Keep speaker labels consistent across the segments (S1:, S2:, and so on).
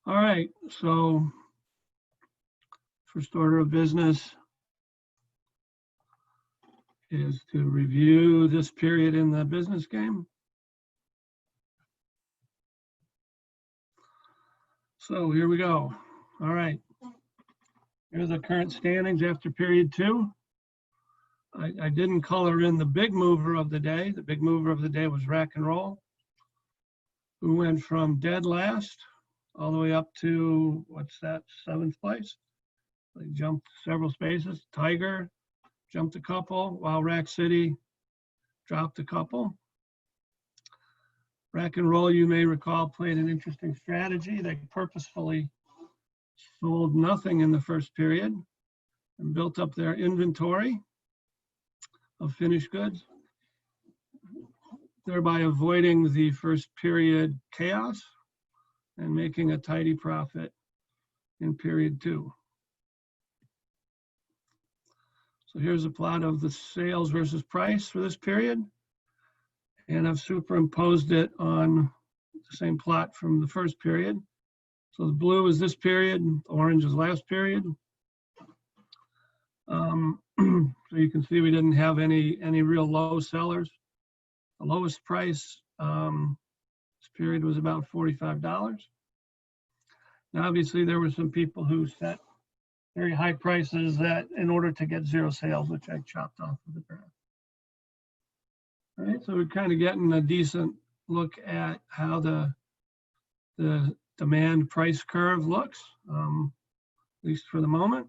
S1: All right, so first order of business is to review this period in the business game. So here we go. All right. Here's the current standings after period 2. I didn't color in the big mover of the day. The big mover of the day was Rack and Roll, who went from dead last all the way up to, what's that, 7th place. They jumped several spaces. Tiger jumped a couple, while Rack City dropped a couple. Rack and Roll, you may recall, played an interesting strategy. They purposefully sold nothing in the first period and built up their inventory of finished goods, thereby avoiding the first period chaos and making a tidy profit in period 2. So here's a plot of the sales versus price for this period. And I've superimposed it on the same plot from the first period. So the blue is this period, orange is last period. So you can see we didn't have any real low sellers. The lowest price this period was about $45. Now, obviously, there were some people who set very high prices that in order to get 0 sales, which I chopped off of the graph. All right, so we're kind of getting a decent look at how the demand price curve looks, at least for the moment.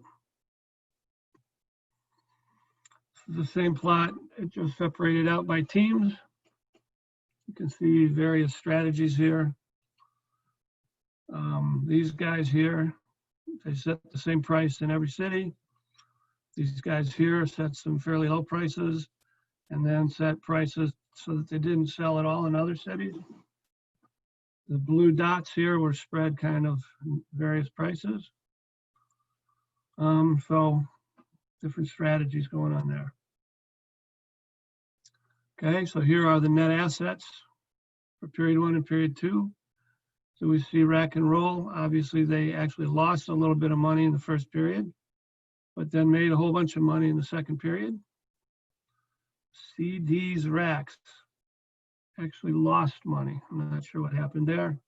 S1: This is the same plot, it just separated out by teams. You can see various strategies here. These guys here, they set the same price in every city. These guys here set some fairly low prices and then set prices so that they didn't sell at all in other cities. The blue dots here were spread kind of various prices. So different strategies going on there. Okay, so here are the net assets for period 1 and period 2. So we see Rack and Roll. Obviously, they actually lost a little bit of money in the first period, but then made a whole bunch of money in the second period. CD's Racks actually lost money. I'm not sure what happened there,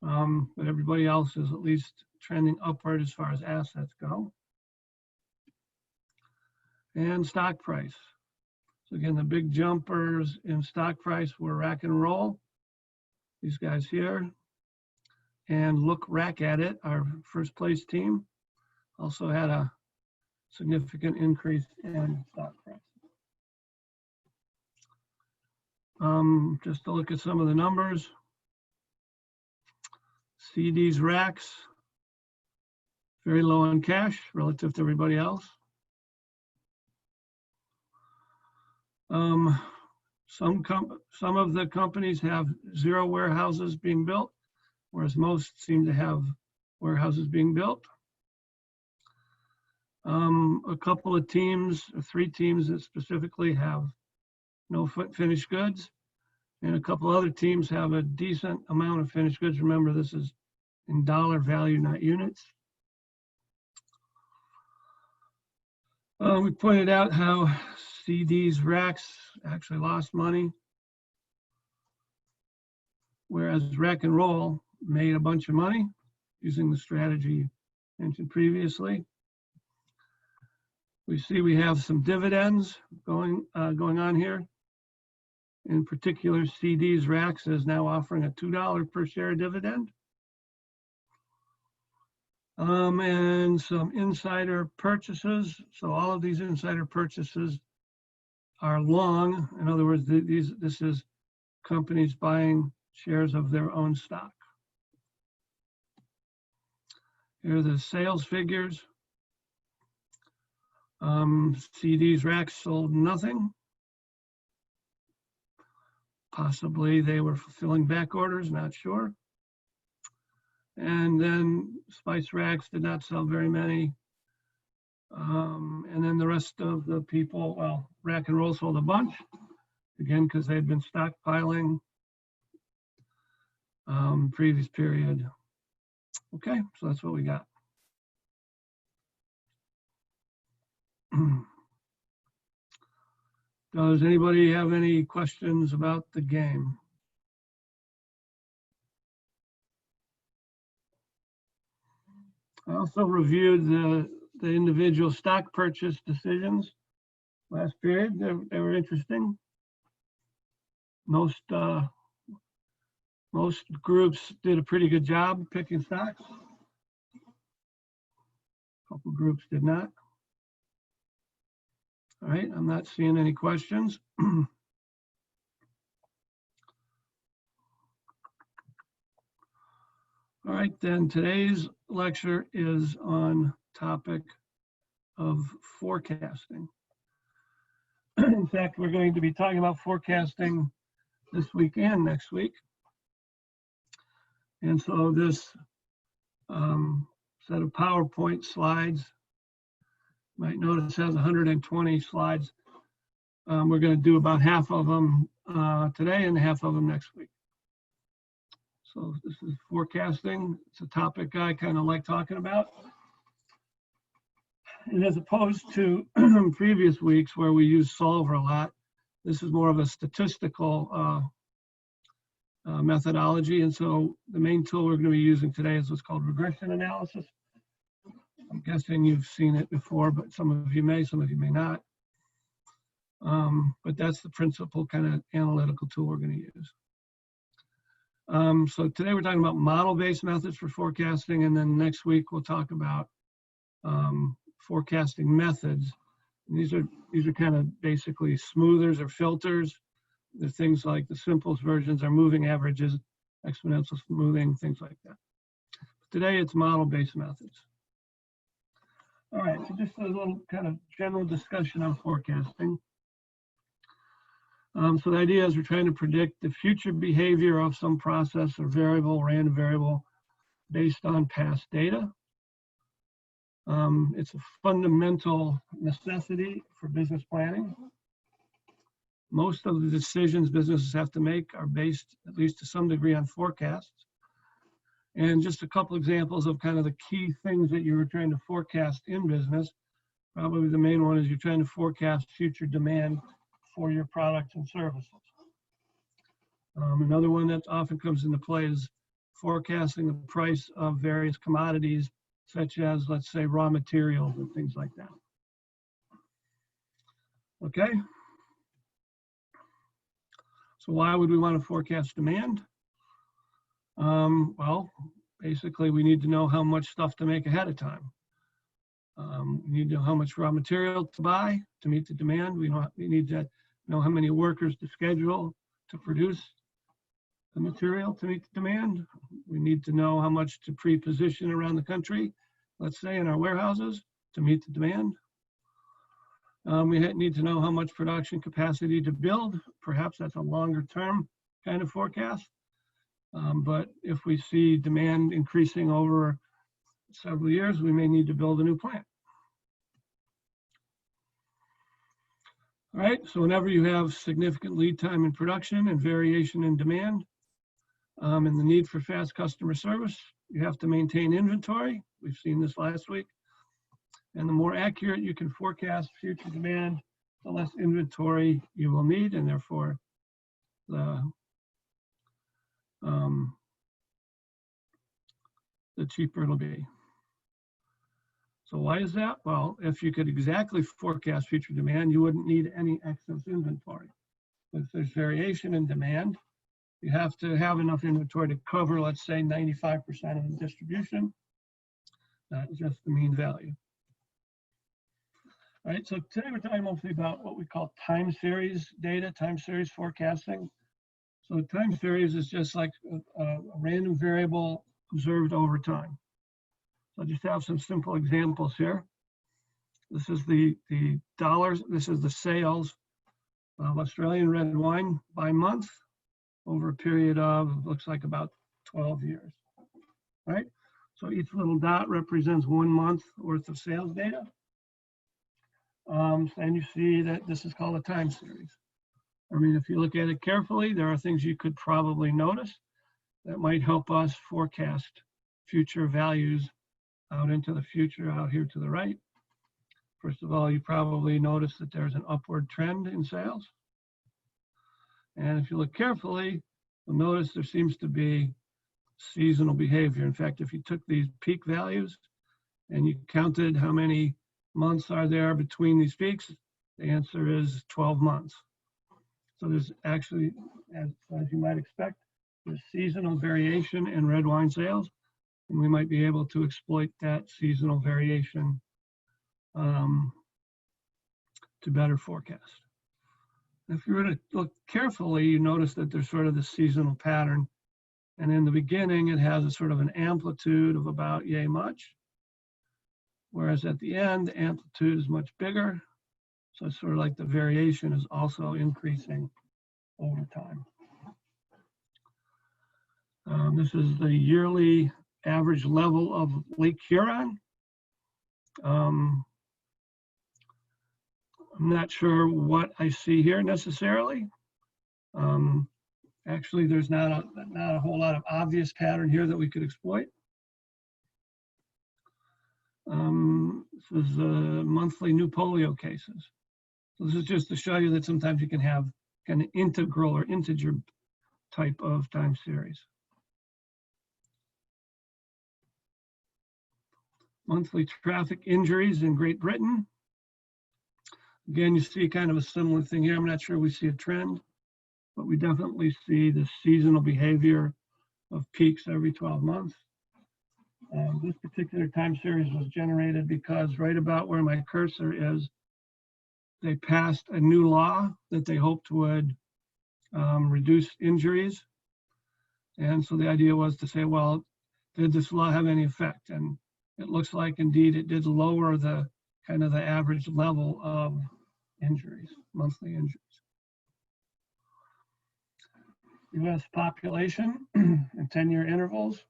S1: but everybody else is at least trending upward as far as assets go. And stock price. So again, the big jumpers in stock price were Rack and Roll, these guys here. And Look Rack at It, our first place team, also had a significant increase in stock price. Just to look at some of the numbers. CD's Racks, very low on cash relative to everybody else. Some of the companies have 0 warehouses being built, whereas most seem to have warehouses being built. A couple of teams, 3 teams that specifically have no finished goods, and a couple other teams have a decent amount of finished goods. Remember, this is in dollar value, not units. We pointed out how CD's Racks actually lost money, whereas Rack and Roll made a bunch of money using the strategy mentioned previously. We see we have some dividends going on here. In particular, CD's Racks is now offering a $2 per share dividend. And some insider purchases. So all of these insider purchases are long. In other words, this is companies buying shares of their own stock. Here are the sales figures. CD's Racks sold nothing. Possibly they were fulfilling back orders, not sure. And then Spice Racks did not sell very many. And then the rest of the people, well, Rack and Roll sold a bunch, again, because they had been stockpiling previous period. Okay, so that's what we got. Does anybody have any questions about the game? I also reviewed the individual stock purchase decisions last period. They were interesting. Most groups did a pretty good job picking stocks. A couple groups did not. All right, I'm not seeing any questions. All right, then today's lecture is on topic of forecasting. In fact, we're going to be talking about forecasting this week and next week. And so this set of PowerPoint slides, you might notice has 120 slides. We're going to do about half of them today and half of them next week. So this is forecasting. It's a topic I kind of like talking about. And as opposed to previous weeks where we use Solver a lot, this is more of a statistical methodology. And so the main tool we're going to be using today is what's called regression analysis. I'm guessing you've seen it before, but some of you may, some of you may not. But that's the principal kind of analytical tool we're going to use. So today we're talking about model-based methods for forecasting, and then next week we'll talk about forecasting methods. And these are kind of basically smoothers or filters. They're things like the simplest versions are moving averages, exponential smoothing, things like that. Today it's model-based methods. All right, so just a little kind of general discussion on forecasting. So the idea is we're trying to predict the future behavior of some process or variable, random variable, based on past data. It's a fundamental necessity for business planning. Most of the decisions businesses have to make are based, at least to some degree, on forecasts. And just a couple examples of kind of the key things that you're trying to forecast in business. Probably the main one is you're trying to forecast future demand for your products and services. Another one that often comes into play is forecasting the price of various commodities, such as, let's say, raw materials and things like that. Okay. So why would we want to forecast demand? Well, basically, we need to know how much stuff to make ahead of time. We need to know how much raw material to buy to meet the demand. We need to know how many workers to schedule to produce the material to meet the demand. We need to know how much to pre-position around the country, let's say in our warehouses, to meet the demand. We need to know how much production capacity to build. Perhaps that's a longer term kind of forecast. But if we see demand increasing over several years, we may need to build a new plant. All right, so whenever you have significant lead time in production and variation in demand, and the need for fast customer service, you have to maintain inventory. We've seen this last week. And the more accurate you can forecast future demand, the less inventory you will need, and therefore the cheaper it'll be. So why is that? Well, if you could exactly forecast future demand, you wouldn't need any excess inventory. But if there's variation in demand, you have to have enough inventory to cover, let's say, 95% of the distribution, not just the mean value. All right, so today we're talking mostly about what we call time series data, time series forecasting. So time series is just like a random variable observed over time. So I just have some simple examples here. This is the dollars, this is the sales of Australian red wine by month over a period of, looks like about 12 years, right? So each little dot represents 1 month worth of sales data. And you see that this is called a time series. I mean, if you look at it carefully, there are things you could probably notice that might help us forecast future values out into the future out here to the right. First of all, you probably notice that there's an upward trend in sales. And if you look carefully, you'll notice there seems to be seasonal behavior. In fact, if you took these peak values and you counted how many months are there between these peaks, the answer is 12 months. So there's actually, as you might expect, there's seasonal variation in red wine sales, and we might be able to exploit that seasonal variation to better forecast. If you were to look carefully, you notice that there's sort of this seasonal pattern. And in the beginning, it has a sort of an amplitude of about yay much. Whereas at the end, the amplitude is much bigger. So it's sort of like the variation is also increasing over time. This is the yearly average level of Lake Huron. I'm not sure what I see here necessarily. Actually, there's not a whole lot of obvious pattern here that we could exploit. This is monthly new polio cases. So this is just to show you that sometimes you can have kind of integral or integer type of time series. Monthly traffic injuries in Great Britain. Again, you see kind of a similar thing here. I'm not sure we see a trend, but we definitely see the seasonal behavior of peaks every 12 months. This particular time series was generated because right about where my cursor is, they passed a new law that they hoped would reduce injuries. And so the idea was to say, well, did this law have any effect? And it looks like indeed it did lower the kind of the average level of injuries, monthly injuries. US population in 10-year intervals.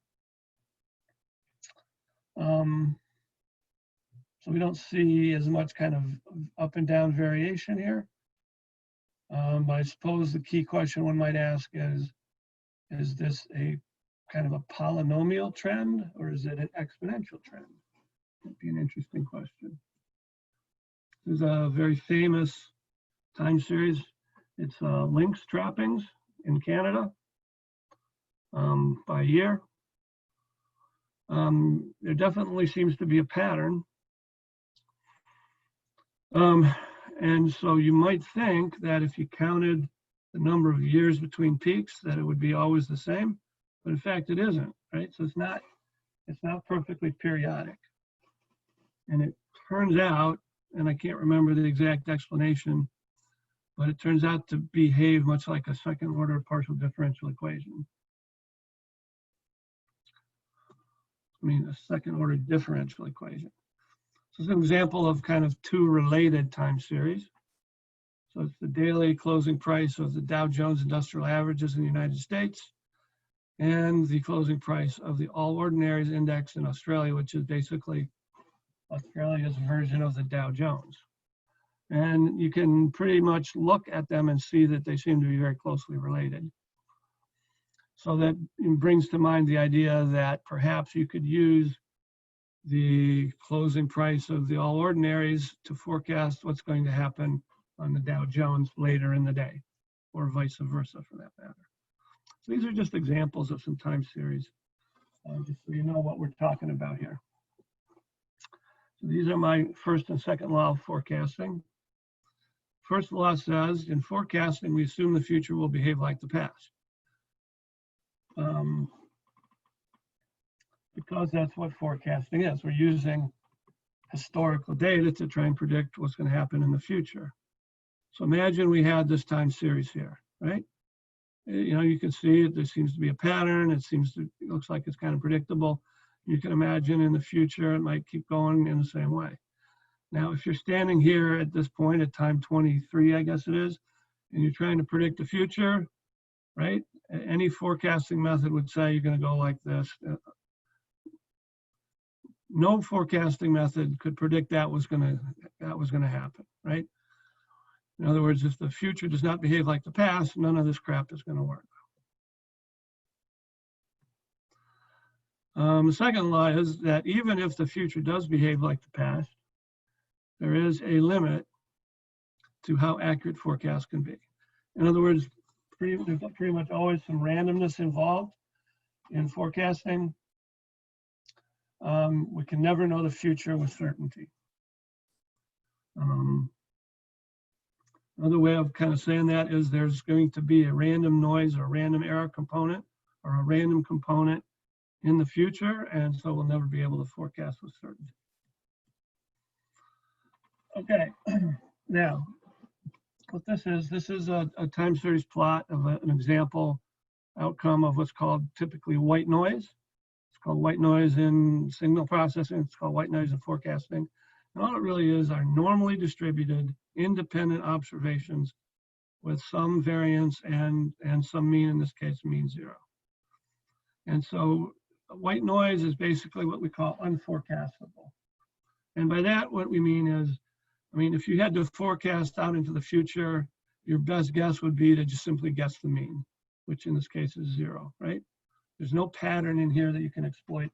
S1: So we don't see as much kind of up and down variation here. But I suppose the key question one might ask is this a kind of a polynomial trend or is it an exponential trend? That'd be an interesting question. There's a very famous time series. It's lynx trappings in Canada by year. There definitely seems to be a pattern. And so you might think that if you counted the number of years between peaks, that it would be always the same, but in fact it isn't, right? So it's not perfectly periodic. And it turns out, and I can't remember the exact explanation, but it turns out to behave much like a second order partial differential equation. I mean, a second order differential equation. So it's an example of kind of two related time series. So it's the daily closing price of the Dow Jones Industrial Averages in the United States and the closing price of the All Ordinaries Index in Australia, which is basically Australia's version of the Dow Jones. And you can pretty much look at them and see that they seem to be very closely related. So that brings to mind the idea that perhaps you could use the closing price of the All Ordinaries to forecast what's going to happen on the Dow Jones later in the day, or vice versa for that matter. So these are just examples of some time series, just so you know what we're talking about here. So these are my first and second law of forecasting. First law says, in forecasting, we assume the future will behave like the past. Because that's what forecasting is. We're using historical data to try and predict what's going to happen in the future. So imagine we had this time series here, right? You know, you can see it, there seems to be a pattern. It looks like it's kind of predictable. You can imagine in the future, it might keep going in the same way. Now, if you're standing here at this point at time 23, I guess it is, and you're trying to predict the future, right? Any forecasting method would say you're going to go like this. No forecasting method could predict that was going to happen, right? In other words, if the future does not behave like the past, none of this crap is going to work. The second law is that even if the future does behave like the past, there is a limit to how accurate forecasts can be. In other words, there's pretty much always some randomness involved in forecasting. We can never know the future with certainty. Another way of kind of saying that is there's going to be a random noise or a random error component or a random component in the future, and so we'll never be able to forecast with certainty. Okay, now what this is a time series plot of an example outcome of what's called typically white noise. It's called white noise in signal processing. It's called white noise in forecasting. And all it really is are normally distributed, independent observations with some variance and some mean, in this case, mean zero. And so white noise is basically what we call unforecastable. And by that, what we mean is, if you had to forecast out into the future, your best guess would be to just simply guess the mean, which in this case is zero, right? There's no pattern in here that you can exploit.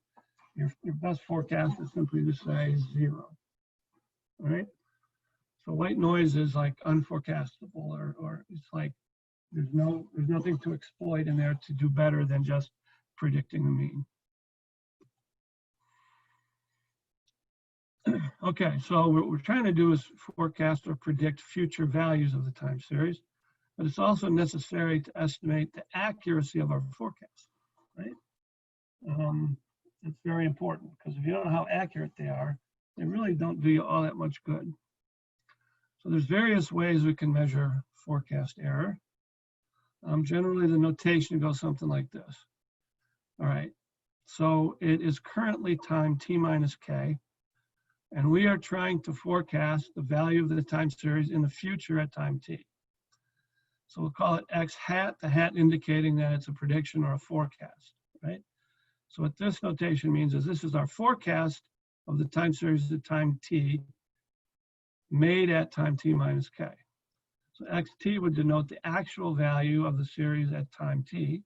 S1: Your best forecast is simply to say zero, all right? So white noise is like unforecastable, or it's like there's nothing to exploit in there to do better than just predicting the mean. Okay, so what we're trying to do is forecast or predict future values of the time series, but it's also necessary to estimate the accuracy of our forecast, right? It's very important, because if you don't know how accurate they are, they really don't do you all that much good. So there's various ways we can measure forecast error. Generally, the notation goes something like this. All right, so it is currently time t minus k, and we are trying to forecast the value of the time series in the future at time t. So we'll call it x hat, the hat indicating that it's a prediction or a forecast, right? So what this notation means is this is our forecast of the time series at time t made at time t minus k. So xt would denote the actual value of the series at time t.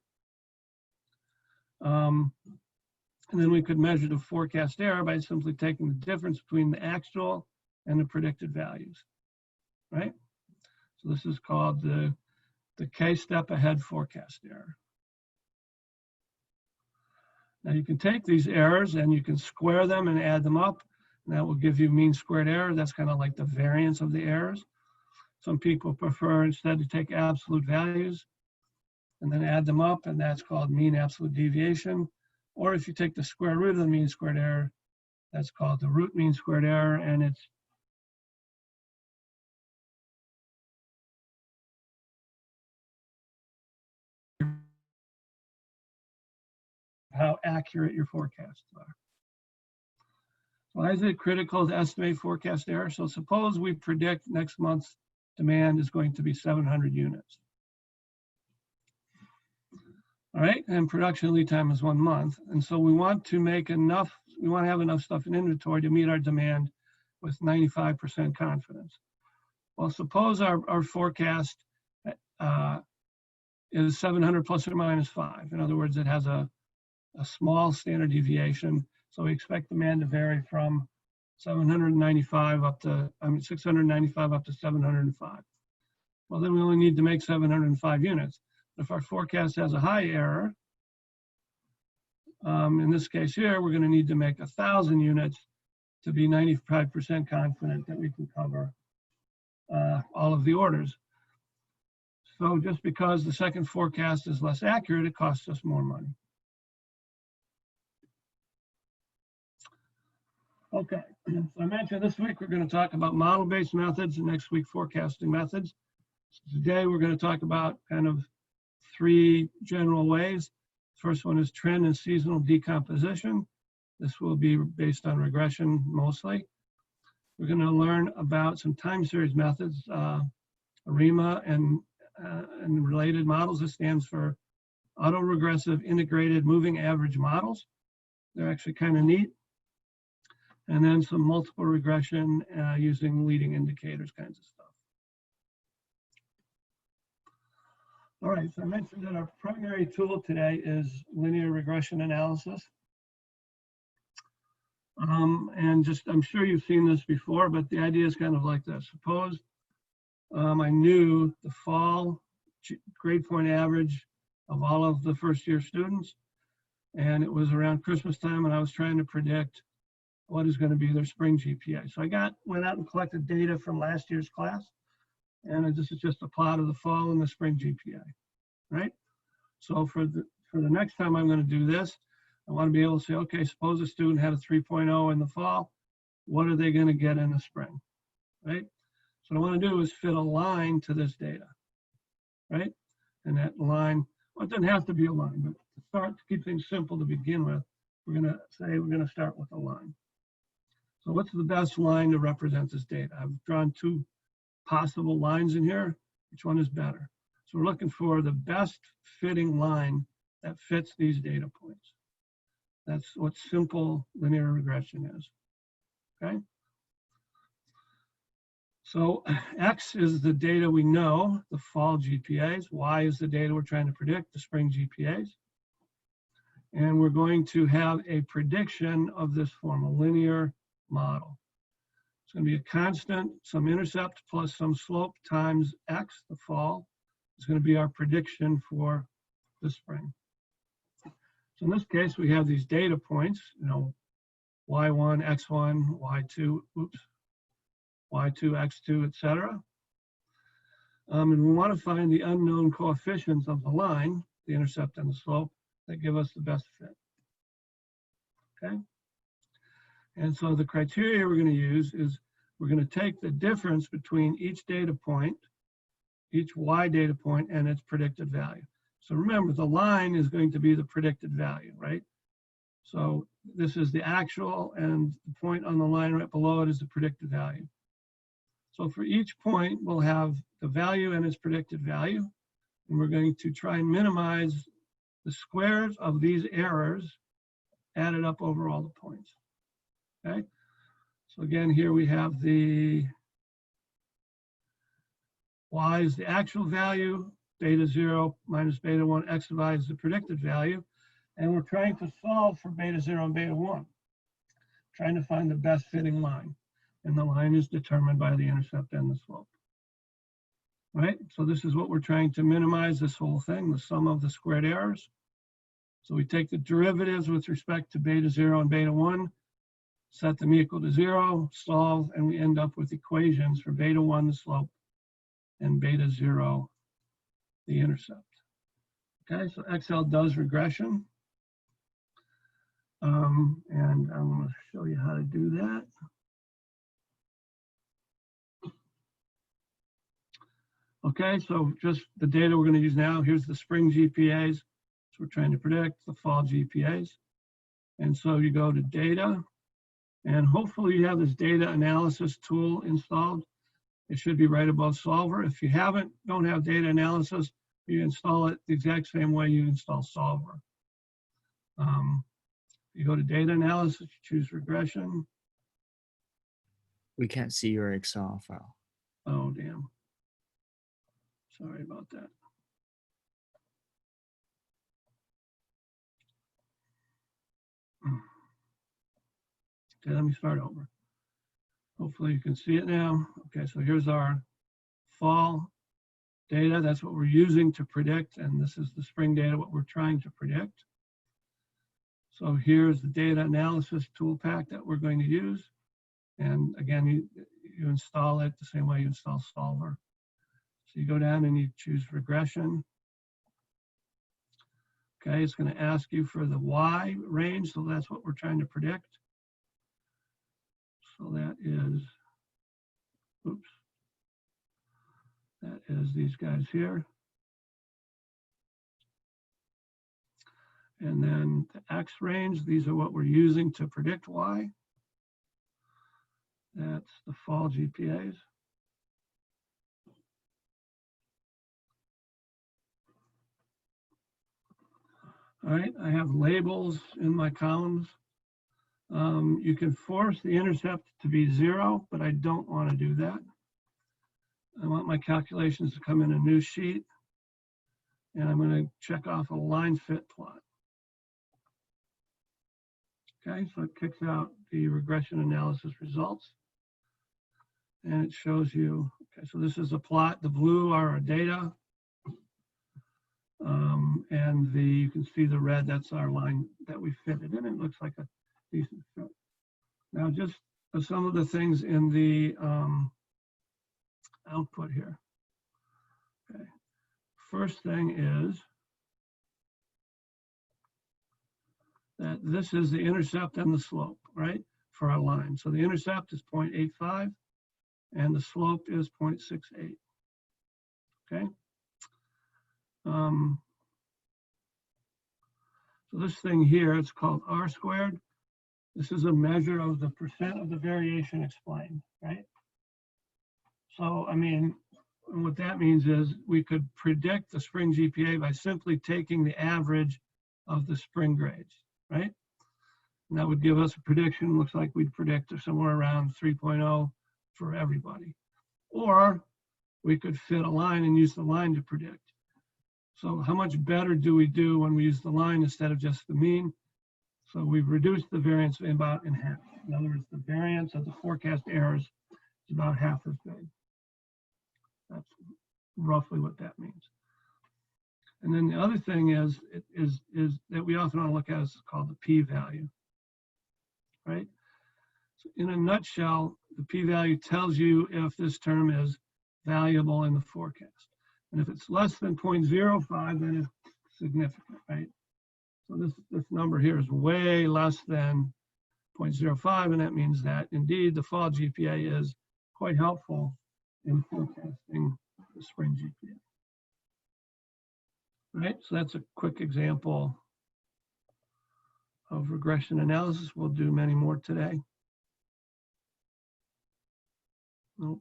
S1: And then we could measure the forecast error by simply taking the difference between the actual and the predicted values, right? So this is called the k step ahead forecast error. Now you can take these errors and you can square them and add them up, and that will give you mean squared error. That's kind of like the variance of the errors. Some people prefer instead to take absolute values and then add them up, and that's called mean absolute deviation. Or if you take the square root of the mean squared error, that's called the root mean squared error, and it's how accurate your forecasts are. Why is it critical to estimate forecast error? So suppose we predict next month's demand is going to be 700 units. All right, and production lead time is 1 month. And so we want to make enough, we want to have enough stuff in inventory to meet our demand with 95% confidence. Well, suppose our forecast is 700 plus or minus 5. In other words, it has a small standard deviation. So we expect demand to vary from 795 up to, 695 up to 705. Well, then we only need to make 705 units. If our forecast has a high error, in this case here, we're going to need to make 1,000 units to be 95% confident that we can cover all of the orders. So just because the second forecast is less accurate, it costs us more money. Okay, so I mentioned this week we're going to talk about model-based methods and next week forecasting methods. So today we're going to talk about kind of 3 general ways. First one is trend and seasonal decomposition. This will be based on regression mostly. We're going to learn about some time series methods, ARIMA and related models. This stands for autoregressive integrated moving average models. They're actually kind of neat. And then some multiple regression using leading indicators kinds of stuff. All right, so I mentioned that our primary tool today is linear regression analysis. And just, I'm sure you've seen this before, but the idea is kind of like this. Suppose I knew the fall grade point average of all of the first year students, and it was around Christmas time, and I was trying to predict what is going to be their spring GPA. So I went out and collected data from last year's class, and this is just a plot of the fall and the spring GPA, right? So for the next time I'm going to do this, I want to be able to say, okay, suppose a student had a 3.0 in the fall, what are they going to get in the spring, right? So what I want to do is fit a line to this data, right? And that line, well, it doesn't have to be a line, but to keep things simple to begin with, we're going to say we're going to start with a line. So what's the best line to represent this data? I've drawn two possible lines in here. Which one is better? So we're looking for the best fitting line that fits these data points. That's what simple linear regression is, okay? So X is the data we know, the fall GPAs. Y is the data we're trying to predict, the spring GPAs. And we're going to have a prediction of this form, a linear model. It's going to be a constant, some intercept plus some slope times X, the fall. It's going to be our prediction for the spring. So in this case, we have these data points, Y1, X1, Y2, Y2, X2, etc. And we want to find the unknown coefficients of the line, the intercept and the slope, that give us the best fit, okay? And so the criteria we're going to use is we're going to take the difference between each data point, each Y data point, and its predicted value. So remember, the line is going to be the predicted value, right? So this is the actual, and the point on the line right below it is the predicted value. So for each point, we'll have the value and its predicted value, and we're going to try and minimize the squares of these errors added up over all the points, okay? So again, here we have the Y is the actual value, beta 0 minus beta 1, X of I is the predicted value, and we're trying to solve for beta 0 and beta 1, trying to find the best fitting line. And the line is determined by the intercept and the slope, right? So this is what we're trying to minimize, this whole thing, the sum of the squared errors. So we take the derivatives with respect to beta 0 and beta 1, set them equal to 0, solve, and we end up with equations for beta 1, the slope, and beta 0, the intercept. Okay, so Excel does regression. And I'm going to show you how to do that. Okay, so just the data we're going to use now. Here's the spring GPAs. So we're trying to predict the fall GPAs. And so you go to data, and hopefully you have this data analysis tool installed. It should be right above solver. If you don't have data analysis, you install it the exact same way you install solver. You go to data analysis, you choose regression.
S2: We can't see your Excel file.
S1: Oh, damn. Sorry about that. Okay, let me start over. Hopefully you can see it now. Okay, so here's our fall data. That's what we're using to predict, and this is the spring data, what we're trying to predict. So here's the data analysis tool pack that we're going to use. And again, you install it the same way you install solver. So you go down and you choose regression. Okay, it's going to ask you for the Y range, so that's what we're trying to predict. So that is, that is these guys here. And then the X range, these are what we're using to predict Y. That's the fall GPAs. All right, I have labels in my columns. You can force the intercept to be 0, but I don't want to do that. I want my calculations to come in a new sheet, and I'm going to check off a line fit plot. Okay, so it kicks out the regression analysis results. And it shows you, okay, so this is a plot. The blue are our data. And you can see the red, that's our line that we fitted in. It looks like a decent fit. Now, just some of the things in the output here. Okay. First thing is that this is the intercept and the slope, right, for our line. So the intercept is 0.85 and the slope is 0.68. Okay. So this thing here, it's called R squared. This is a measure of the percent of the variation explained, right? So, I mean, what that means is we could predict the spring GPA by simply taking the average of the spring grades, right? And that would give us a prediction. Looks like we'd predict somewhere around 3.0 for everybody. Or we could fit a line and use the line to predict. So how much better do we do when we use the line instead of just the mean? So we've reduced the variance about in half. In other words, the variance of the forecast errors is about half as big. That's roughly what that means. And then the other thing is that we often want to look at is called the p-value, right? So in a nutshell, the p-value tells you if this term is valuable in the forecast. And if it's less than 0.05, then it's significant, right? So this number here is way less than 0.05, and that means that indeed the fall GPA is quite helpful in forecasting the spring GPA. Right, so that's a quick example of regression analysis. We'll do many more today. Nope.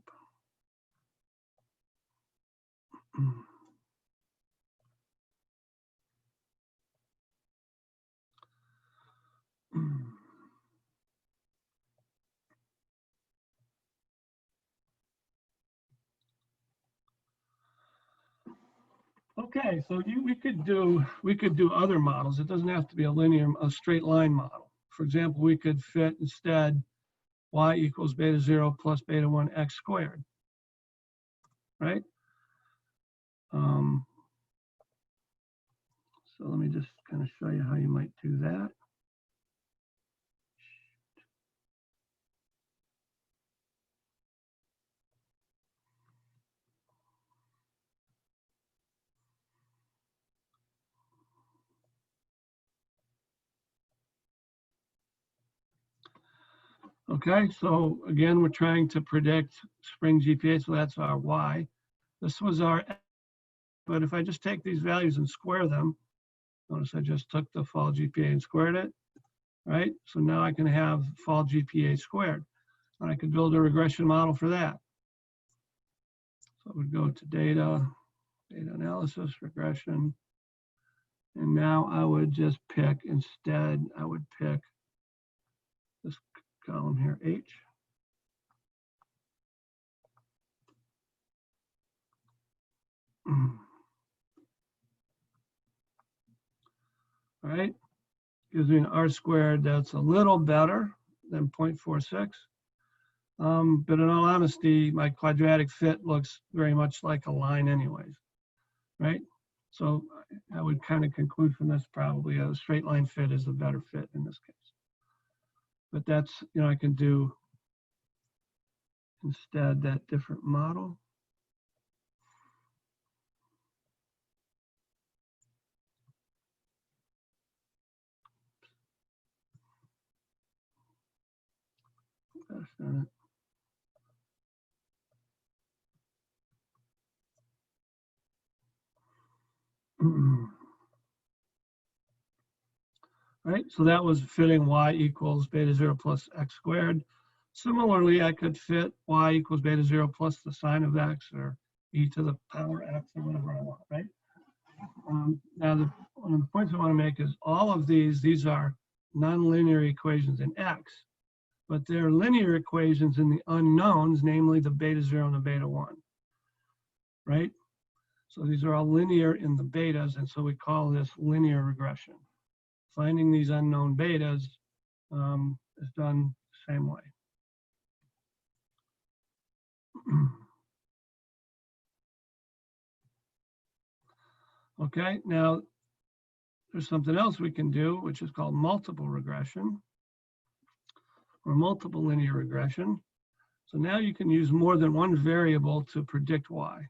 S1: Okay, so we could do other models. It doesn't have to be a straight line model. For example, we could fit instead y equals beta 0 plus beta 1 x squared, right? So let me just kind of show you how you might do that. Okay, so again, we're trying to predict spring GPA, so that's our y. This was our x, but if I just take these values and square them, notice I just took the fall GPA and squared it, right? So now I can have fall GPA squared, and I could build a regression model for that. So I would go to data analysis, regression, and now I would just pick, instead, I would pick this column here, H. All right, gives me an R squared that's a little better than 0.46. But in all honesty, my quadratic fit looks very much like a line anyways, right? So I would kind of conclude from this probably a straight line fit is a better fit in this case. But that's, I can do instead that different model. That's not it. Right, so that was fitting y equals beta 0 plus x squared. Similarly, I could fit y equals beta 0 plus the sine of x or e to the power x or whatever I want, right? Now, one of the points I want to make is all of these are nonlinear equations in x, but they're linear equations in the unknowns, namely the beta 0 and the beta 1, right? So these are all linear in the betas, and so we call this linear regression. Finding these unknown betas is done the same way. Okay, now there's something else we can do, which is called multiple regression or multiple linear regression. So now you can use more than one variable to predict Y.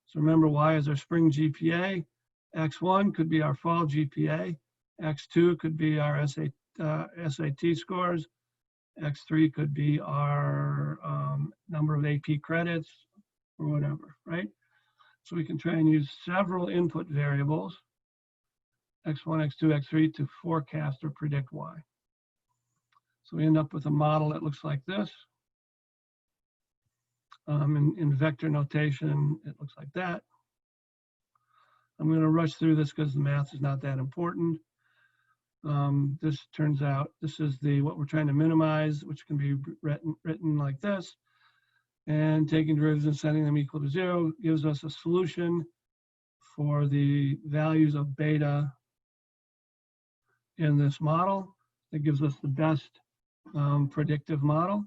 S1: So remember, Y is our spring GPA. X1 could be our fall GPA. X2 could be our SAT scores. X3 could be our number of AP credits or whatever, right? So we can try and use several input variables, X1, X2, X3, to forecast or predict Y. So we end up with a model that looks like this. In vector notation, it looks like that. I'm going to rush through this because the math is not that important. This turns out, this is what we're trying to minimize, which can be written like this. And taking derivatives and setting them equal to 0 gives us a solution for the values of beta in this model. That gives us the best predictive model.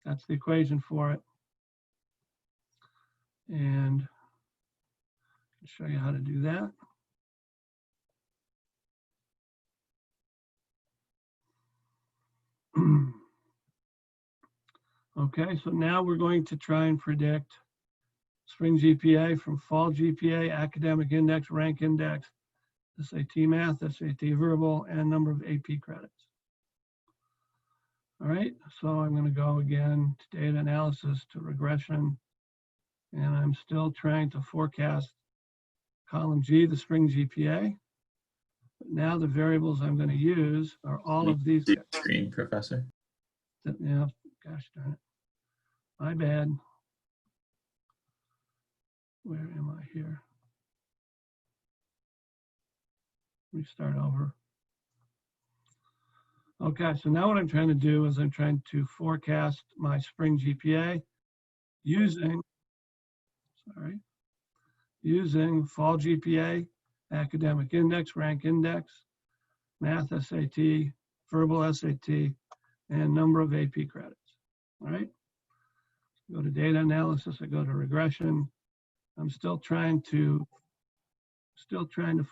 S1: That's the equation for it. And I'll show you how to do that. Okay, so now we're going to try and predict spring GPA from fall GPA, academic index, rank index, SAT math, SAT verbal, and number of AP credits. All right, so I'm going to go again to data analysis, to regression, and I'm still trying to forecast column G, the spring GPA. But now the variables I'm going to use are all of these.
S3: Screen, Professor.
S1: Yeah, gosh darn it. My bad. Where am I here? Let me start over. Okay, so now what I'm trying to do is I'm trying to forecast my spring GPA using fall GPA, academic index, rank index, math SAT, verbal SAT, and number of AP credits. All right. Go to data analysis, I go to regression. I'm still trying to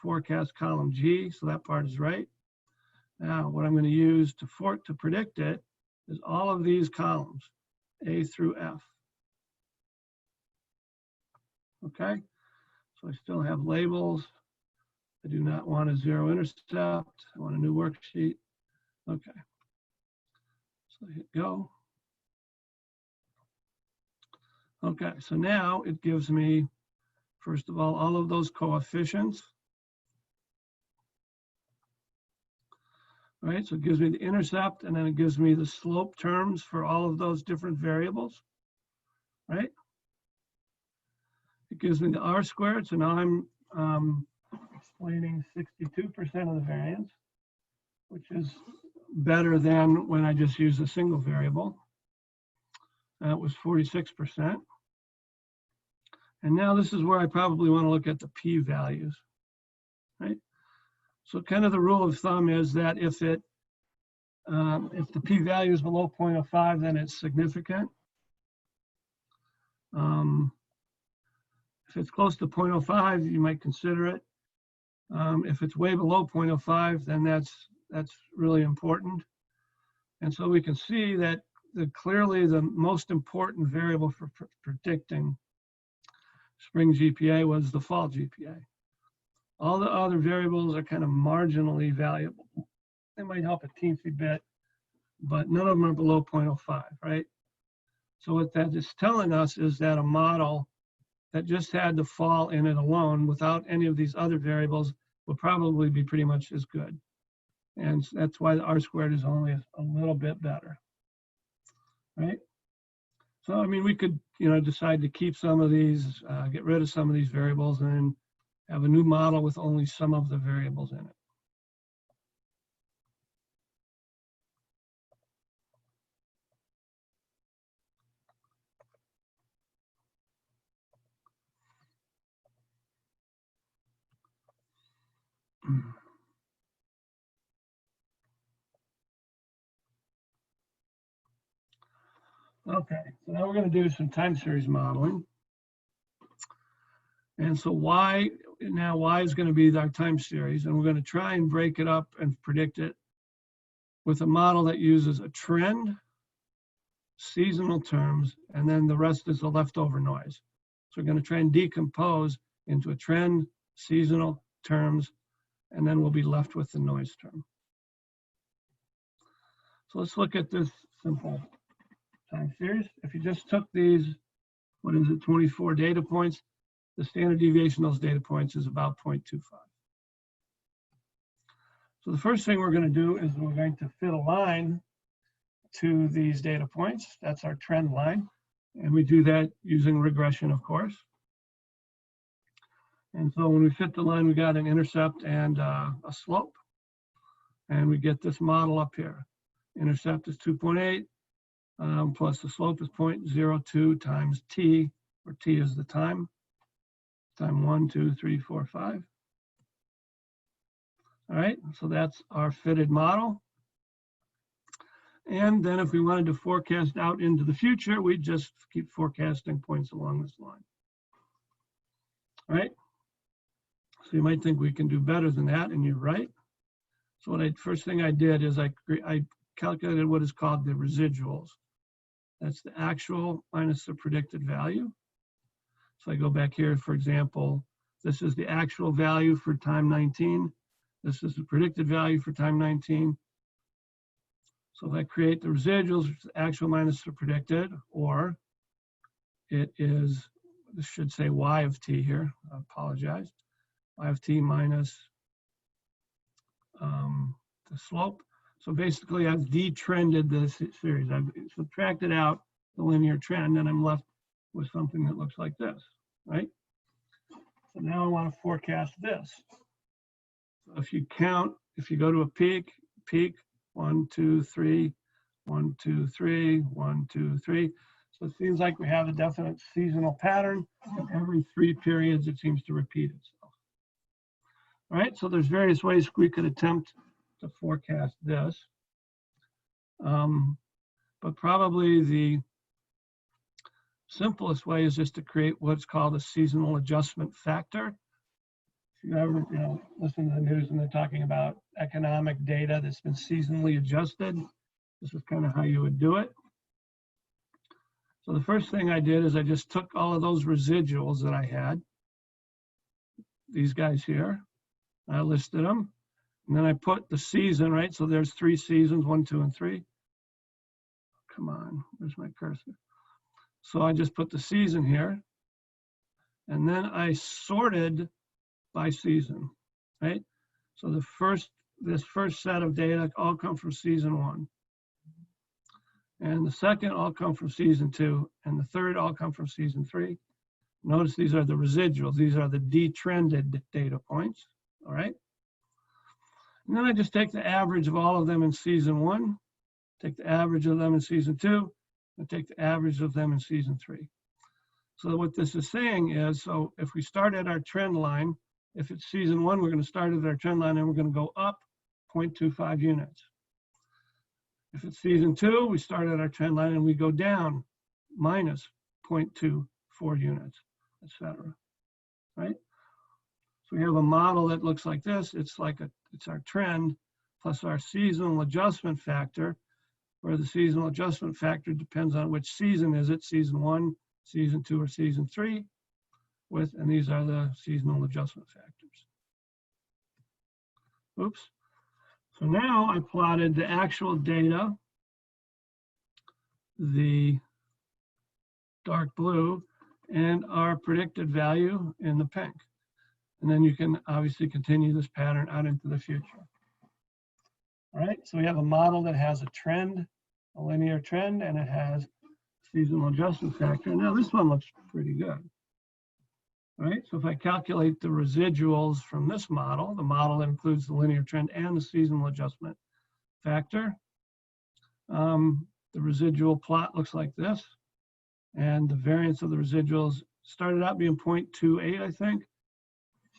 S1: forecast column G, so that part is right. Now, what I'm going to use to predict it is all of these columns, A through F. Okay, so I still have labels. I do not want a zero intercept. I want a new worksheet. Okay, so hit go. Okay, so now it gives me, first of all of those coefficients. All right, so it gives me the intercept, and then it gives me the slope terms for all of those different variables, right? It gives me the R squared, so now I'm explaining 62% of the variance, which is better than when I just use a single variable. That was 46%. And now this is where I probably want to look at the p-values, right? So kind of the rule of thumb is that if the p-value is below 0.05, then it's significant. If it's close to 0.05, you might consider it. If it's way below 0.05, then that's really important. And so we can see that clearly the most important variable for predicting spring GPA was the fall GPA. All the other variables are kind of marginally valuable. They might help a teensy bit, but none of them are below 0.05, right? So what that is telling us is that a model that just had the fall in it alone without any of these other variables will probably be pretty much as good. And that's why the R squared is only a little bit better, right? So, I mean, we could, decide to keep some of these, get rid of some of these variables, and then have a new model with only some of the variables in it. Okay, so now we're going to do some time series modeling. And so Y is going to be our time series, and we're going to try and break it up and predict it with a model that uses a trend, seasonal terms, and then the rest is the leftover noise. So we're going to try and decompose into a trend, seasonal, terms, and then we'll be left with the noise term. So let's look at this simple time series. If you just took these, 24 data points, the standard deviation of those data points is about 0.25. So the first thing we're going to do is we're going to fit a line to these data points. That's our trend line. And we do that using regression, of course. And so when we fit the line, we got an intercept and a slope. And we get this model up here. Intercept is 2.8 plus the slope is 0.02 times t, where t is the time 1, 2, 3, 4, 5. All right, so that's our fitted model. And then if we wanted to forecast out into the future, we just keep forecasting points along this line. All right, so you might think we can do better than that, and you're right. So first thing I did is I calculated what is called the residuals. That's the actual minus the predicted value. So I go back here, for example, this is the actual value for time 19. This is the predicted value for time 19. So if I create the residuals, which is the actual minus the predicted, or it is, this should say y of t here, I apologize, y of t minus the slope. So basically I've detrended this series. I've subtracted out the linear trend and I'm left with something that looks like this, right? So now I want to forecast this. So if you count, if you go to a peak, 1, 2, 3, 1, 2, 3, 1, 2, 3. So it seems like we have a definite seasonal pattern, and every 3 periods it seems to repeat itself. All right, so there's various ways we could attempt to forecast this. But probably the simplest way is just to create what's called a seasonal adjustment factor. If you ever listen to the news and they're talking about economic data that's been seasonally adjusted, this is kind of how you would do it. So the first thing I did is I just took all of those residuals that I had, these guys here, I listed them, and then I put the season, right? So there's 3 seasons, 1, 2, and 3. Come on, where's my cursor? So I just put the season here, and then I sorted by season, right? So this first set of data all come from season 1. And the second all come from season 2. And the third all come from season 3. Notice these are the residuals. These are the detrended data points, all right? And then I just take the average of all of them in season 1, take the average of them in season 2, and take the average of them in season 3. So what this is saying is, so if we start at our trend line, if it's season 1, we're going to start at our trend line and we're going to go up 0.25 units. If it's season 2, we start at our trend line and we go down minus 0.24 units, etc. Right? So we have a model that looks like this. It's our trend plus our seasonal adjustment factor, where the seasonal adjustment factor depends on which season is it, season 1, season 2, or season 3. And these are the seasonal adjustment factors. Oops. So now I plotted the actual data, the dark blue, and our predicted value in the pink. And then you can obviously continue this pattern out into the future. All right, so we have a model that has a trend, a linear trend, and it has seasonal adjustment factor. Now this one looks pretty good. All right, so if I calculate the residuals from this model, the model that includes the linear trend and the seasonal adjustment factor, the residual plot looks like this. And the variance of the residuals started out being 0.28, I think.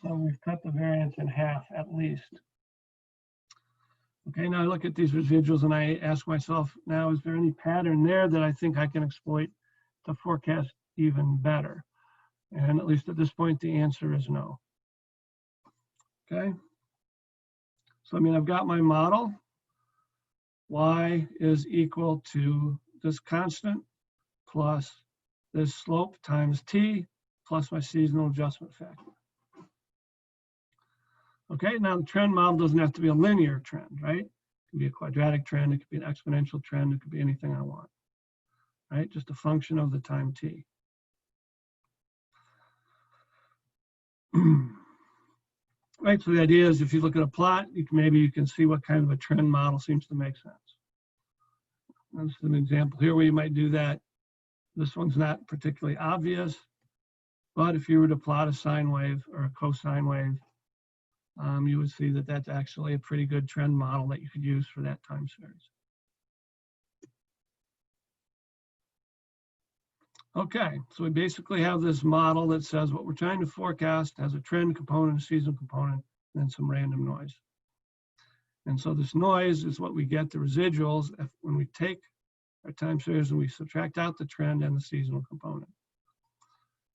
S1: So we've cut the variance in half at least. Okay, now I look at these residuals and I ask myself, now, is there any pattern there that I think I can exploit to forecast even better? And at least at this point, the answer is no. Okay. So, I mean, I've got my model. Y is equal to this constant plus this slope times T plus my seasonal adjustment factor. Okay, now the trend model doesn't have to be a linear trend, right? It can be a quadratic trend, it could be an exponential trend, it could be anything I want, right? Just a function of the time T. Right, so the idea is if you look at a plot, maybe you can see what kind of a trend model seems to make sense. This is an example here where you might do that. This one's not particularly obvious, but if you were to plot a sine wave or a cosine wave, you would see that that's actually a pretty good trend model that you could use for that time series. Okay, so we basically have this model that says what we're trying to forecast has a trend component, a seasonal component, and then some random noise. And so this noise is what we get, the residuals, when we take our time series and we subtract out the trend and the seasonal component.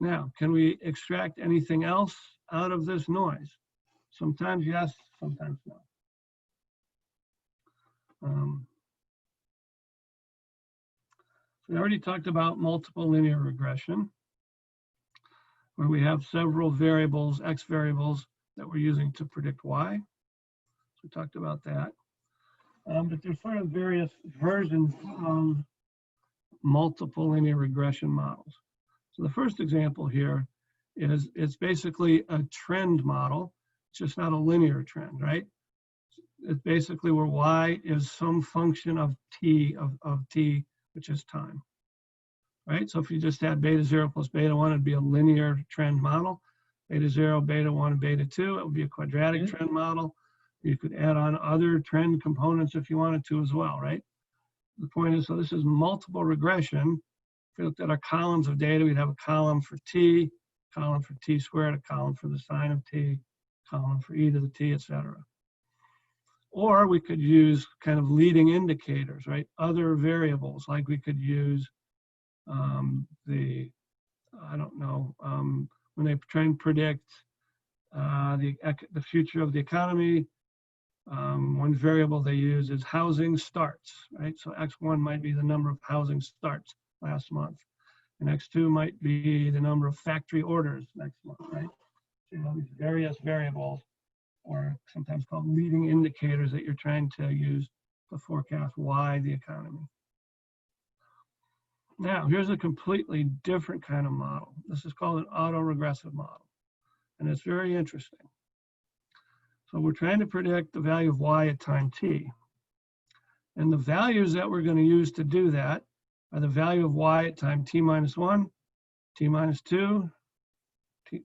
S1: Now, can we extract anything else out of this noise? Sometimes yes, sometimes no. We already talked about multiple linear regression, where we have several variables, X variables, that we're using to predict Y. So we talked about that. But there's sort of various versions of multiple linear regression models. So the first example here is it's basically a trend model. It's just not a linear trend, right? It's basically where Y is some function of T, of T, which is time, right? So if you just had beta 0 plus beta 1, it'd be a linear trend model. Beta 0, beta 1, and beta 2, it would be a quadratic trend model. You could add on other trend components if you wanted to as well, right? The point is, so this is multiple regression. If we looked at our columns of data, we'd have a column for T, column for T squared, a column for the sine of T, column for e to the T, etc. Or we could use kind of leading indicators, right? Other variables, like we could use when they try and predict the future of the economy, one variable they use is housing starts, right? So X1 might be the number of housing starts last month, and X2 might be the number of factory orders next month, right? So you have these various variables, or sometimes called leading indicators, that you're trying to use to forecast why the economy. Now, here's a completely different kind of model. This is called an autoregressive model, and it's very interesting. So we're trying to predict the value of Y at time T. And the values that we're going to use to do that are the value of Y at time T minus 1, T minus 2,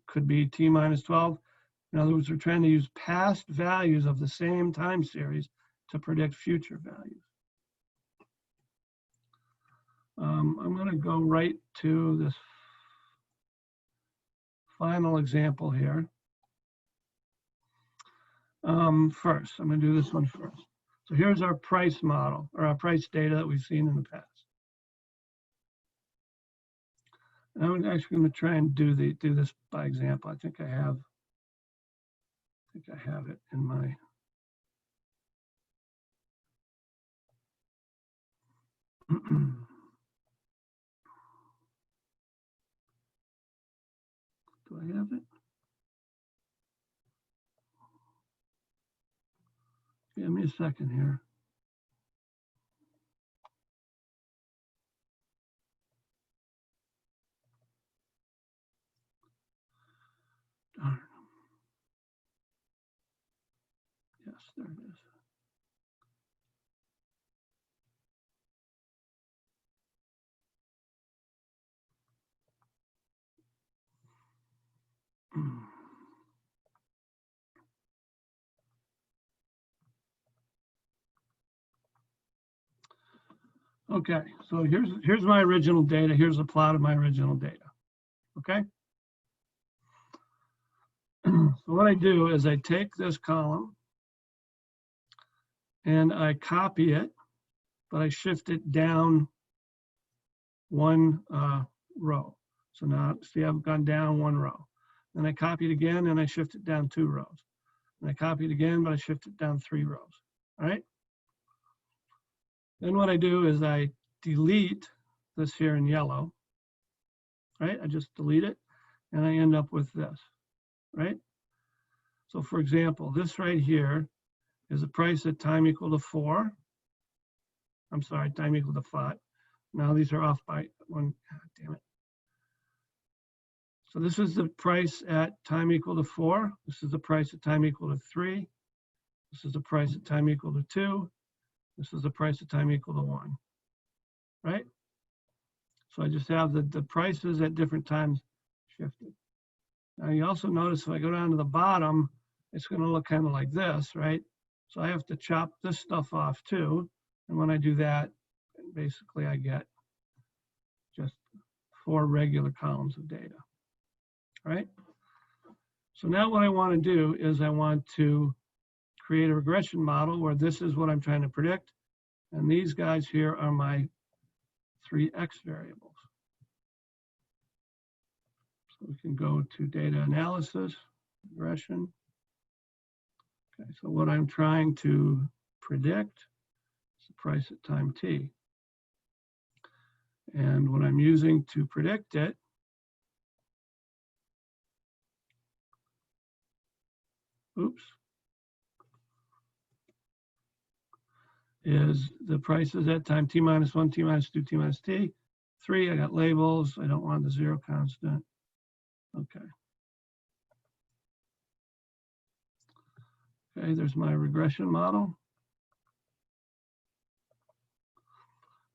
S1: could be T minus 12. In other words, we're trying to use past values of the same time series to predict future values. I'm going to go right to this final example here. First, I'm going to do this one first. So here's our price model, or our price data that we've seen in the past. And I'm actually going to try and do this by example. I think I have it in my. Do I have it? Give me a second here. Darn. Yes, there it is. Okay, so here's my original data. Here's a plot of my original data. Okay. So what I do is I take this column and I copy it, but I shift it down one row. So now, see, I've gone down one row. Then I copy it again, and I shift it down 2 rows. And I copy it again, but I shift it down 3 rows. All right? Then what I do is I delete this here in yellow, right? I just delete it, and I end up with this, right? So for example, this right here is a price at time equal to 4. I'm sorry, time equal to 5. Now these are off by 1, God damn it. So this is the price at time equal to 4. This is the price at time equal to 3. This is the price at time equal to 2. This is the price at time equal to 1, right? So I just have the prices at different times shifted. Now you also notice if I go down to the bottom, it's going to look kind of like this, right? So I have to chop this stuff off too. And when I do that, basically I get just 4 regular columns of data, right? So now what I want to do is I want to create a regression model where this is what I'm trying to predict. And these guys here are my 3 X variables. So we can go to data analysis, regression. Okay, so what I'm trying to predict is the price at time t. And what I'm using to predict it is the prices at time t minus 1, t minus 2, t minus t. 3, I got labels. I don't want the 0 constant. Okay. Okay, there's my regression model.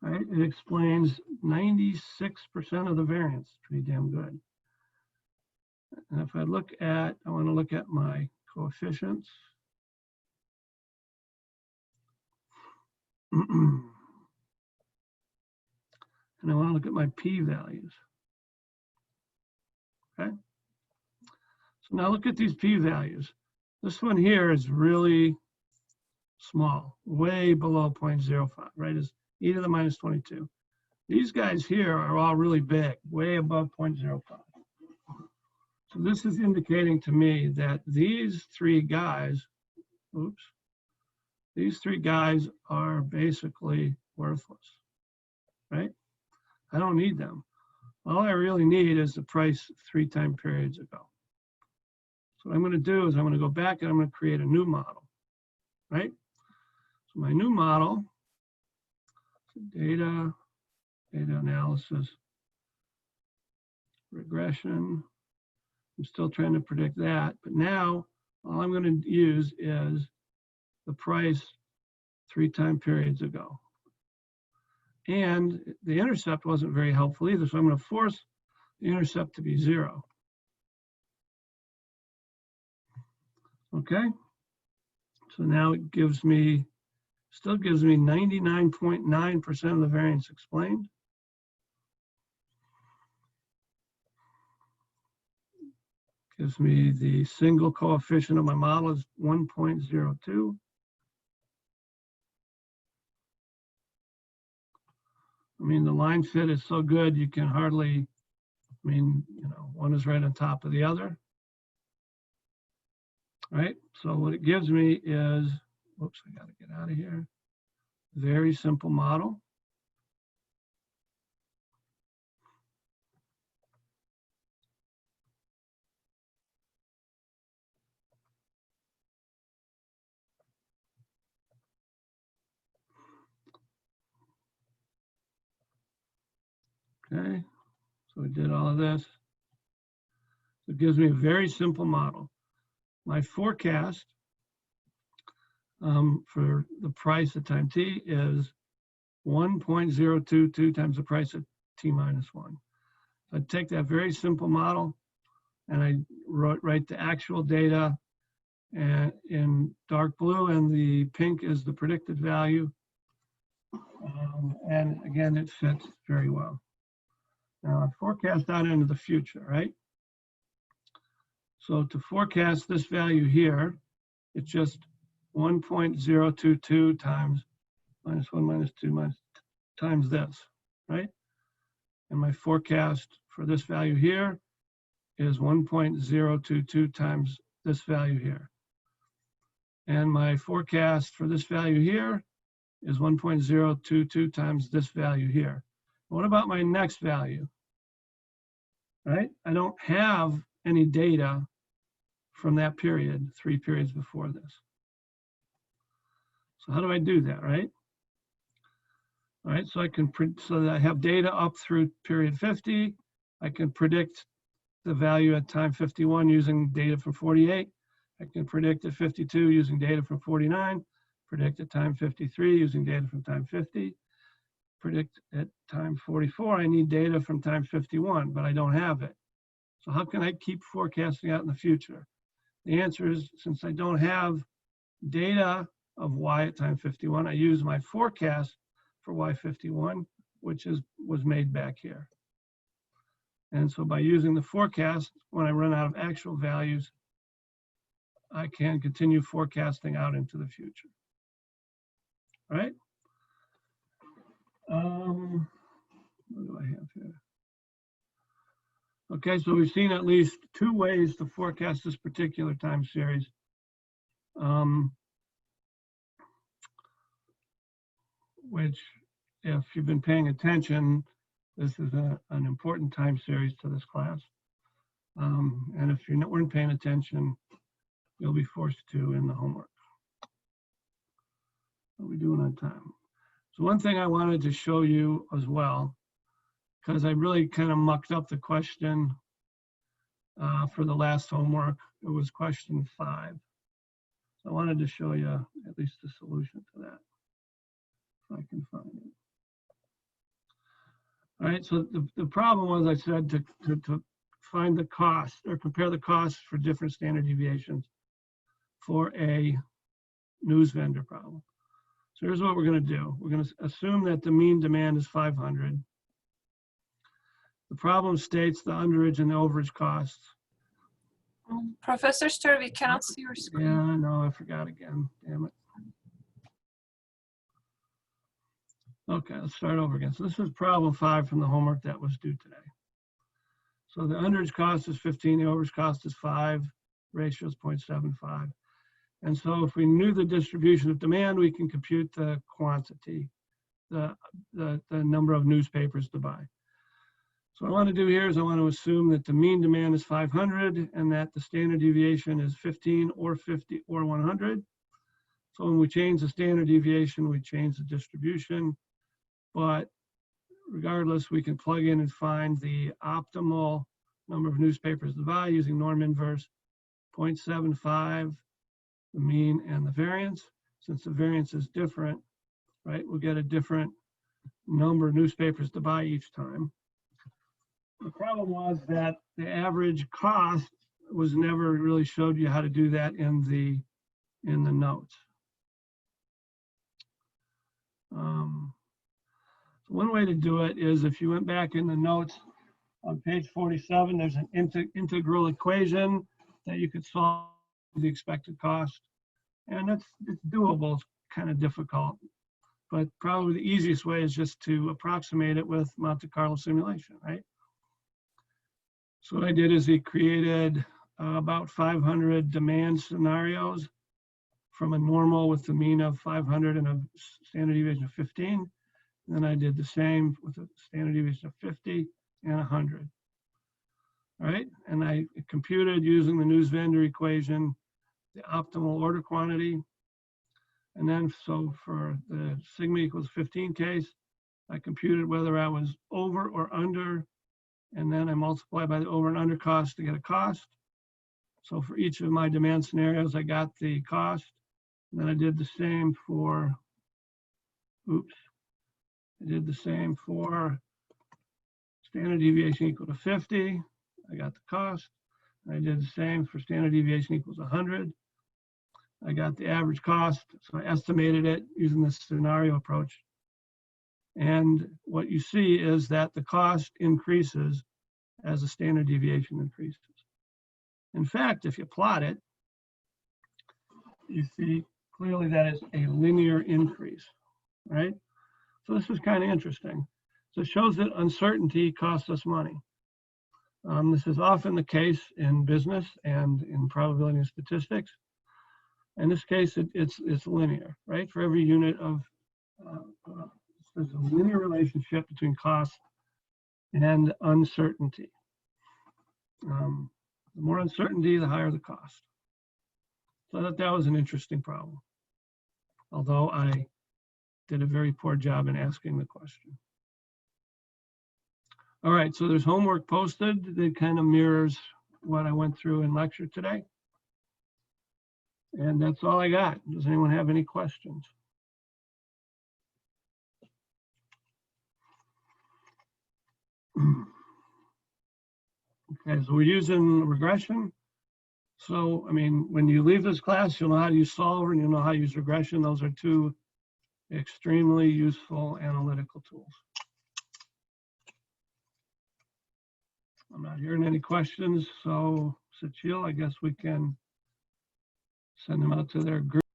S1: All right, it explains 96% of the variance. Pretty damn good. And if I look at, I want to look at my coefficients. And I want to look at my p-values. Okay. So now look at these p-values. This one here is really small, way below 0.05, right? Is e to the minus 22. These guys here are all really big, way above 0.05. So this is indicating to me that these 3 guys, these 3 guys are basically worthless, right? I don't need them. All I really need is the price 3 time periods ago. So what I'm going to do is I'm going to go back and I'm going to create a new model, right? So my new model, data analysis, regression. I'm still trying to predict that, but now all I'm going to use is the price 3 time periods ago. And the intercept wasn't very helpful either, so I'm going to force the intercept to be 0. Okay, so now it gives me, still gives me 99.9% of the variance explained. Gives me the single coefficient of my model is 1.02. I mean, the line fit is so good, you can hardly, I mean, you know, one is right on top of the other. Right, so what it gives me is, whoops, I got to get out of here. Very simple model. Okay, so we did all of this. It gives me a very simple model. My forecast for the price at time t is 1.022 times the price at t minus 1. So I take that very simple model and I write the actual data and in dark blue, and the pink is the predicted value. And again, it fits very well. Now I forecast out into the future, right? So to forecast this value here, it's just 1.022 times minus 1 minus 2 minus times this, right? And my forecast for this value here is 1.022 times this value here. And my forecast for this value here is 1.022 times this value here. What about my next value? Right? I don't have any data from that period, 3 periods before this. So how do I do that, right? All right, so so that I have data up through period 50. I can predict the value at time 51 using data from 48. I can predict at 52 using data from 49. Predict at time 53 using data from time 50. Predict at time 44. I need data from time 51, but I don't have it. So how can I keep forecasting out in the future? The answer is, since I don't have data of Y at time 51, I use my forecast for Y51, which was made back here. And so by using the forecast, when I run out of actual values, I can continue forecasting out into the future. All right? What do I have here? Okay, so we've seen at least 2 ways to forecast this particular time series. Which, if you've been paying attention, this is an important time series to this class. And if you weren't paying attention, you'll be forced to in the homework. What are we doing on time? So one thing I wanted to show you as well, because I really kind of mucked up the question for the last homework. It was question 5. So I wanted to show you at least the solution to that, if I can find it. All right, so the problem was, I said, to find the cost or compare the costs for different standard deviations for a news vendor problem. So here's what we're going to do. We're going to assume that the mean demand is 500. The problem states the underage and the overage costs.
S3: Professor Stur, we cannot see your screen.
S1: Yeah, I know, I forgot again, damn it. Okay, let's start over again. So this is problem 5 from the homework that was due today. So the underage cost is 15, the overage cost is 5, ratio is 0.75. And so if we knew the distribution of demand, we can compute the quantity, the number of newspapers to buy. So what I want to do here is I want to assume that the mean demand is 500 and that the standard deviation is 15 or 50 or 100. So when we change the standard deviation, we change the distribution. But regardless, we can plug in and find the optimal number of newspapers to buy using norm inverse 0.75, the mean and the variance. Since the variance is different, right, we'll get a different number of newspapers to buy each time. The problem was that the average cost was never really showed you how to do that in the notes. One way to do it is if you went back in the notes on page 47, there's an integral equation that you could solve the expected cost. And it's doable, it's kind of difficult. But probably the easiest way is just to approximate it with Monte Carlo simulation, right? So what I did is he created about 500 demand scenarios from a normal with the mean of 500 and a standard deviation of 15. And then I did the same with a standard deviation of 50 and 100. All right, and I computed using the news vendor equation, the optimal order quantity. And then so for the sigma equals 15 case, I computed whether I was over or under, and then I multiply by the over and under cost to get a cost. So for each of my demand scenarios, I got the cost. And then I did the same for, I did the same for standard deviation equal to 50. I got the cost. I did the same for standard deviation equals 100. I got the average cost, so I estimated it using this scenario approach. And what you see is that the cost increases as the standard deviation increases. In fact, if you plot it, you see clearly that is a linear increase, right? So this is kind of interesting. So it shows that uncertainty costs us money. This is often the case in business and in probability and statistics. In this case, it's linear, right? For every unit of, there's a linear relationship between cost and uncertainty. The more uncertainty, the higher the cost. So that was an interesting problem, although I did a very poor job in asking the question. All right, so there's homework posted that kind of mirrors what I went through in lecture today. And that's all I got. Does anyone have any questions? Okay, so we're using regression. So, I mean, when you leave this class, you'll know how to use solver and you'll know how to use regression. Those are two extremely useful analytical tools. I'm not hearing any questions, so Sachil, I guess we can send them out to their group.